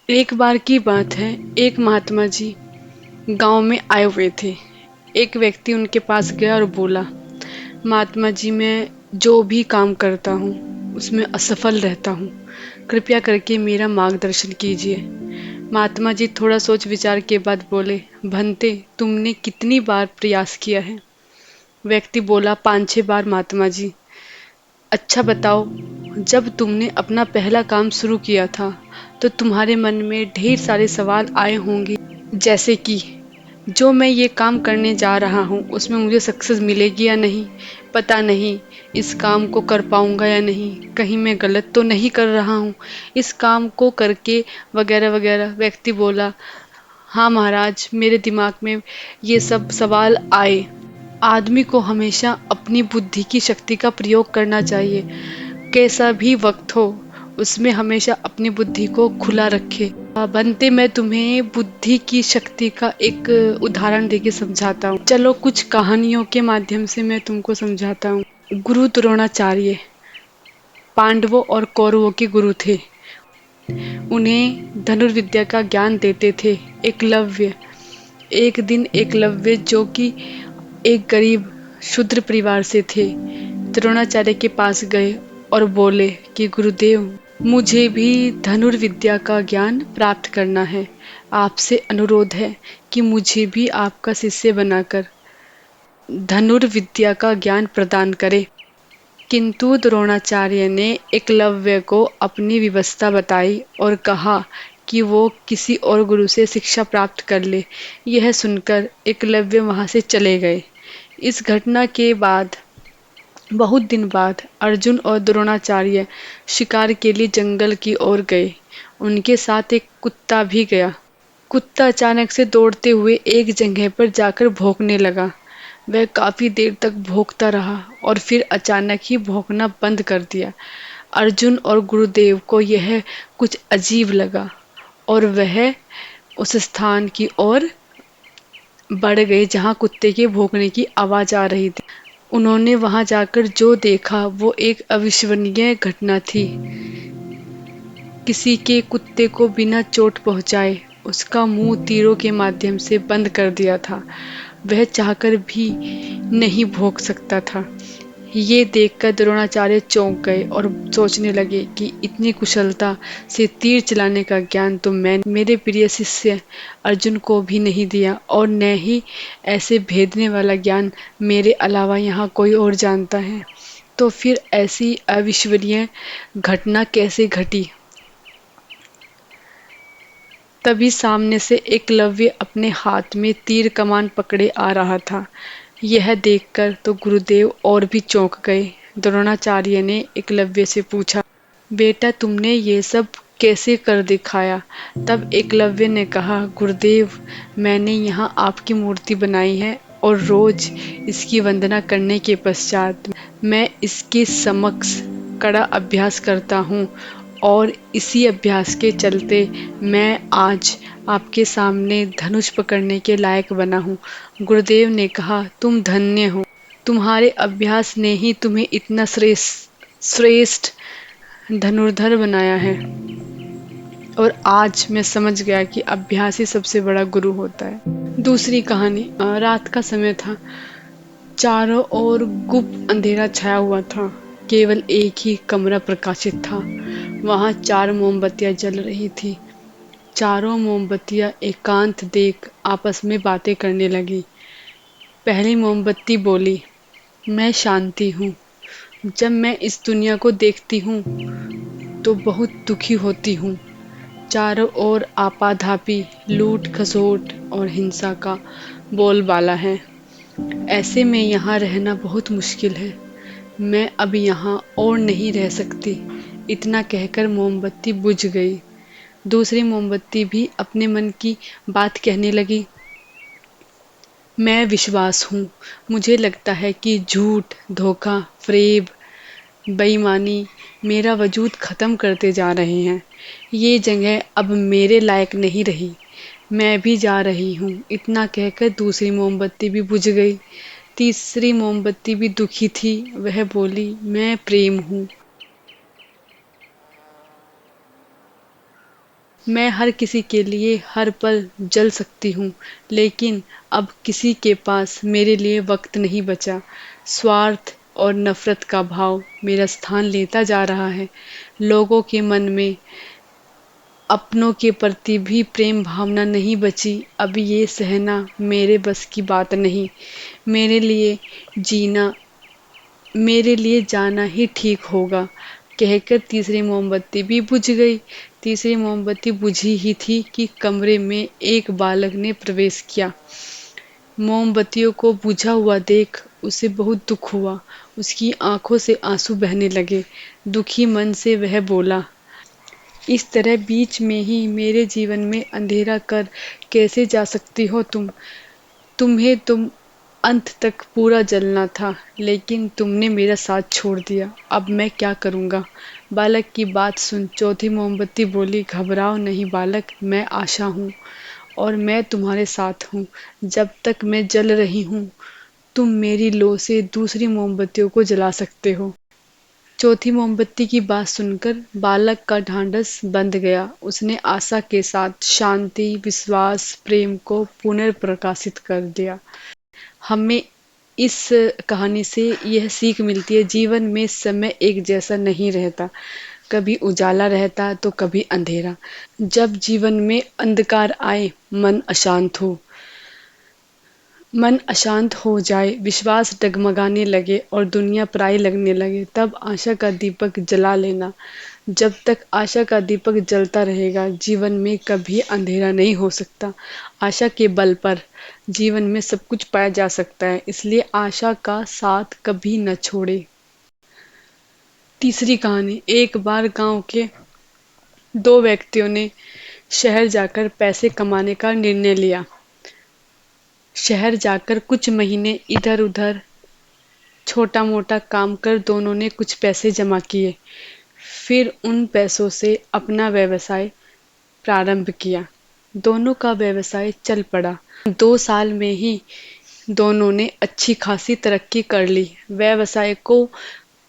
एक बार की बात है। एक महात्मा जी गांव में आए हुए थे। एक व्यक्ति उनके पास गया और बोला, महात्मा जी, मैं जो भी काम करता हूँ उसमें असफल रहता हूँ। कृपया करके मेरा मार्गदर्शन कीजिए। महात्मा जी थोड़ा सोच विचार के बाद बोले, भंते, तुमने कितनी बार प्रयास किया है? व्यक्ति बोला, 5-6 बार महात्मा जी। अच्छा बताओ, जब तुमने अपना पहला काम शुरू किया था तो तुम्हारे मन में ढेर सारे सवाल आए होंगे, जैसे कि जो मैं ये काम करने जा रहा हूँ उसमें मुझे सक्सेस मिलेगी या नहीं, पता नहीं इस काम को कर पाऊंगा या नहीं, कहीं मैं गलत तो नहीं कर रहा हूँ इस काम को करके, वगैरह वगैरह। व्यक्ति बोला, हाँ महाराज, मेरे दिमाग में ये सब सवाल आए। आदमी को हमेशा अपनी बुद्धि की शक्ति का प्रयोग करना चाहिए। कैसा भी वक्त हो, उसमें हमेशा अपनी बुद्धि को खुला रखे। बनते, मैं तुम्हें बुद्धि की शक्ति का एक उदाहरण देके समझाता हूँ। चलो, कुछ कहानियों के माध्यम से मैं तुमको समझाता हूँ। गुरु द्रोणाचार्य पांडवों और कौरवों के गुरु थे। उन्हें धनुर्विद्या का ज्ञान देते थे एकलव्य। एक दिन एकलव्य, जो कि एक गरीब शूद्र परिवार से थे, द्रोणाचार्य के पास गए और बोले कि गुरुदेव, मुझे भी धनुर्विद्या का ज्ञान प्राप्त करना है। आपसे अनुरोध है कि मुझे भी आपका शिष्य बनाकर धनुर्विद्या का ज्ञान प्रदान करें। किंतु द्रोणाचार्य ने एकलव्य को अपनी व्यवस्था बताई और कहा कि वो किसी और गुरु से शिक्षा प्राप्त कर ले। यह सुनकर एकलव्य वहां से चले गए। इस घटना के बाद बहुत दिन बाद अर्जुन और द्रोणाचार्य शिकार के लिए जंगल की ओर गए। उनके साथ एक कुत्ता भी गया। कुत्ता अचानक से दौड़ते हुए एक जगह पर जाकर भौंकने लगा। वह काफी देर तक भौंकता रहा और फिर अचानक ही भौंकना बंद कर दिया। अर्जुन और गुरुदेव को यह कुछ अजीब लगा और वह उस स्थान की ओर बढ़ गए जहां कुत्ते के भौंकने की आवाज आ रही थी। उन्होंने वहां जाकर जो देखा वो एक अविश्वसनीय घटना थी। किसी के कुत्ते को बिना चोट पहुंचाए उसका मुंह तीरों के माध्यम से बंद कर दिया था। वह चाहकर भी नहीं भौंक सकता था। ये देखकर द्रोणाचार्य चौंक गए और सोचने लगे कि इतनी कुशलता से तीर चलाने का ज्ञान तो मैं मेरे प्रिय शिष्य अर्जुन को भी नहीं दिया, और न ही ऐसे भेदने वाला ज्ञान मेरे अलावा यहाँ कोई और जानता है। तो फिर ऐसी अविश्वसनीय घटना कैसे घटी? तभी सामने से एकलव्य अपने हाथ में तीर कमान पकड़े आ रहा था। यह देखकर तो गुरुदेव और भी चौंक गए। द्रोणाचार्य ने एकलव्य से पूछा, बेटा, तुमने ये सब कैसे कर दिखाया? तब एकलव्य ने कहा, गुरुदेव, मैंने यहाँ आपकी मूर्ति बनाई है और रोज इसकी वंदना करने के पश्चात मैं इसके समक्ष कड़ा अभ्यास करता हूँ, और इसी अभ्यास के चलते मैं आज आपके सामने धनुष पकड़ने के लायक बना हूँ। गुरुदेव ने कहा, तुम धन्य हो। तुम्हारे अभ्यास ने ही तुम्हें इतना श्रेष्ठ धनुर्धर बनाया है। और आज मैं समझ गया कि अभ्यास ही सबसे बड़ा गुरु होता है। दूसरी कहानी। रात का समय था। चारों ओर गुप्त अंधेरा छाया हुआ था। केवल एक ही कमरा प्रकाशित था। वहां 4 मोमबत्तियां जल रही थी। चारों मोमबत्तियां एकांत देख आपस में बातें करने लगी। पहली मोमबत्ती बोली, मैं शांति हूँ। जब मैं इस दुनिया को देखती हूँ तो बहुत दुखी होती हूँ। चारों ओर आपाधापी, लूट खसोट और हिंसा का बोलबाला है। ऐसे में यहाँ रहना बहुत मुश्किल है। मैं अब यहाँ और नहीं रह सकती। इतना कहकर मोमबत्ती बुझ गई। दूसरी मोमबत्ती भी अपने मन की बात कहने लगी। मैं विश्वास हूँ। मुझे लगता है कि झूठ, धोखा, फरेब, बेईमानी मेरा वजूद खत्म करते जा रहे हैं। ये जगह अब मेरे लायक नहीं रही। मैं भी जा रही हूँ। इतना कहकर दूसरी मोमबत्ती भी बुझ गई। तीसरी मोमबत्ती भी दुखी थी। वह बोली, मैं प्रेम हूँ। मैं हर किसी के लिए हर पल जल सकती हूँ, लेकिन अब किसी के पास मेरे लिए वक्त नहीं बचा। स्वार्थ और नफरत का भाव मेरा स्थान लेता जा रहा है। लोगों के मन में अपनों के प्रति भी प्रेम भावना नहीं बची। अब ये सहना मेरे बस की बात नहीं। मेरे लिए जीना, मेरे लिए जाना ही ठीक होगा, कहकर तीसरी मोमबत्ती भी बुझ गई। तीसरी मोमबत्ती बुझी ही थी कि कमरे में एक बालक ने प्रवेश किया। मोमबत्तियों को बुझा हुआ देख उसे बहुत दुख हुआ। उसकी आंखों से आंसू बहने लगे। दुखी मन से वह बोला, इस तरह बीच में ही मेरे जीवन में अंधेरा कर कैसे जा सकती हो तुम? तुम्हें तुम अंत तक पूरा जलना था, लेकिन तुमने मेरा साथ छोड़ दिया। अब मैं क्या करूँगा? बालक की बात सुन चौथी मोमबत्ती बोली, घबराओ नहीं बालक, मैं आशा हूँ और मैं तुम्हारे साथ हूँ। जब तक मैं जल रही हूँ, तुम मेरी लौ से दूसरी मोमबत्तियों को जला सकते हो। चौथी मोमबत्ती की बात सुनकर बालक का ढांढस बंध गया। उसने आशा के साथ शांति, विश्वास, प्रेम को पुनर्प्रकाशित कर दिया। हमें इस कहानी से यह सीख मिलती है, जीवन में समय एक जैसा नहीं रहता। कभी उजाला रहता तो कभी अंधेरा। जब जीवन में अंधकार आए, मन अशांत हो जाए, विश्वास डगमगाने लगे और दुनिया पराई लगने लगे, तब आशा का दीपक जला लेना। जब तक आशा का दीपक जलता रहेगा, जीवन में कभी अंधेरा नहीं हो सकता। आशा के बल पर जीवन में सब कुछ पाया जा सकता है, इसलिए आशा का साथ कभी न छोड़े। तीसरी कहानी। एक बार गांव के दो व्यक्तियों ने शहर जाकर पैसे कमाने का निर्णय लिया। शहर जाकर कुछ महीने इधर उधर छोटा मोटा काम कर दोनों ने कुछ पैसे जमा किए। फिर उन पैसों से अपना व्यवसाय प्रारंभ किया। दोनों का व्यवसाय चल पड़ा। 2 साल में ही दोनों ने अच्छी खासी तरक्की कर ली। व्यवसाय को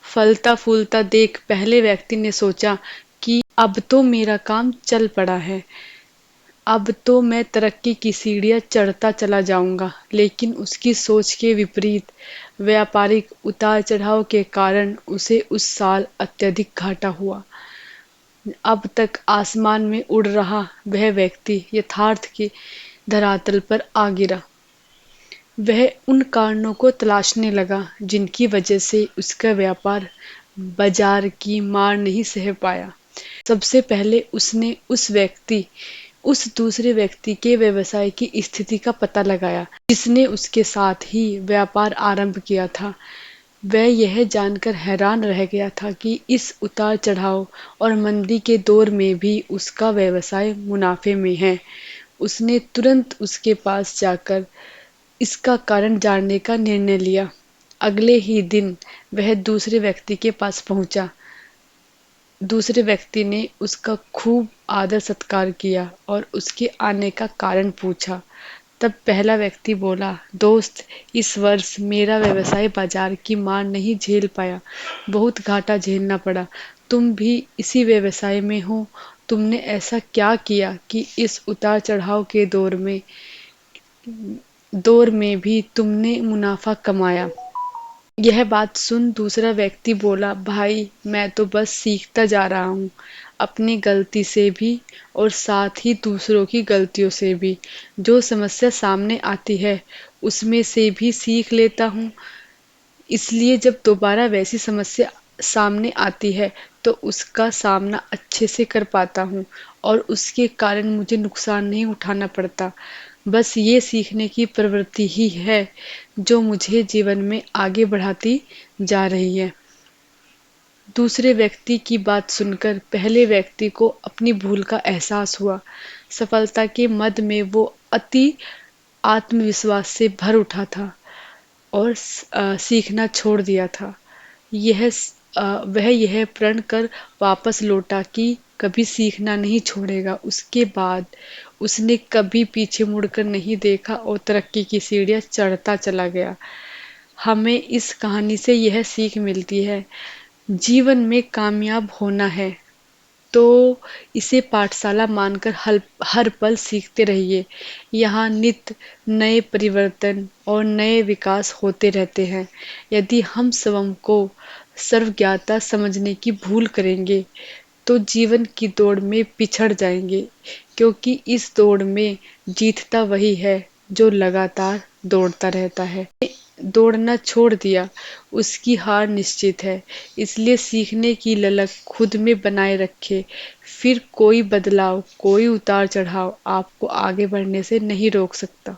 फलता फूलता देख पहले व्यक्ति ने सोचा कि अब तो मेरा काम चल पड़ा है, अब तो मैं तरक्की की सीढ़ियां चढ़ता चला जाऊंगा। लेकिन उसकी सोच के विपरीत व्यापारिक उतार चढ़ाव के कारण उसे उस साल अत्यधिक घाटा हुआ। अब तक आसमान में उड़ रहा वह व्यक्ति यथार्थ के धरातल पर आ गिरा। वह उन कारणों को तलाशने लगा जिनकी वजह से उसका व्यापार बाजार की मार नहीं सह पाया। सबसे पहले उसने उस दूसरे व्यक्ति के व्यवसाय की स्थिति का पता लगाया जिसने उसके साथ ही व्यापार आरंभ किया था। वह यह जानकर हैरान रह गया था कि इस उतार चढ़ाव और मंदी के दौर में भी उसका व्यवसाय मुनाफे में है। उसने तुरंत उसके पास जाकर इसका कारण जानने का निर्णय लिया। अगले ही दिन वह दूसरे व्यक्ति के पास पहुंचा। दूसरे व्यक्ति ने उसका खूब आदर सत्कार किया और उसके आने का कारण पूछा। तब पहला व्यक्ति बोला, दोस्त, इस वर्ष मेरा व्यवसाय बाजार की मार नहीं झेल पाया, बहुत घाटा झेलना पड़ा। तुम भी इसी व्यवसाय में हो। तुमने ऐसा क्या किया कि इस उतार चढ़ाव के दौर में भी तुमने मुनाफा कमाया? यह बात सुन दूसरा व्यक्ति बोला, भाई, मैं तो बस सीखता जा रहा हूँ, अपनी गलती से भी और साथ ही दूसरों की गलतियों से भी। जो समस्या सामने आती है उसमें से भी सीख लेता हूँ, इसलिए जब दोबारा वैसी समस्या सामने आती है तो उसका सामना अच्छे से कर पाता हूँ और उसके कारण मुझे नुकसान नहीं उठाना पड़ता। बस ये सीखने की प्रवृत्ति ही है जो मुझे जीवन में आगे बढ़ाती जा रही है। दूसरे व्यक्ति की बात सुनकर पहले व्यक्ति को अपनी भूल का एहसास हुआ। सफलता के मद में वो अति आत्मविश्वास से भर उठा था और सीखना छोड़ दिया था। वह यह प्रण कर वापस लौटा कि कभी सीखना नहीं छोड़ेगा। उसके बाद उसने कभी पीछे मुड़कर नहीं देखा और तरक्की की सीढ़ियां चढ़ता चला गया। हमें इस कहानी से यह सीख मिलती है, जीवन में कामयाब होना है तो इसे पाठशाला मानकर हर पल सीखते रहिए। यहाँ नित्य नए परिवर्तन और नए विकास होते रहते हैं। यदि हम स्वयं को सर्वज्ञता समझने की भूल करेंगे तो जीवन की दौड़ में पिछड़ जाएंगे, क्योंकि इस दौड़ में जीतता वही है जो लगातार दौड़ता रहता है। दौड़ना छोड़ दिया, उसकी हार निश्चित है। इसलिए सीखने की ललक खुद में बनाए रखे, फिर कोई बदलाव, कोई उतार चढ़ाव आपको आगे बढ़ने से नहीं रोक सकता।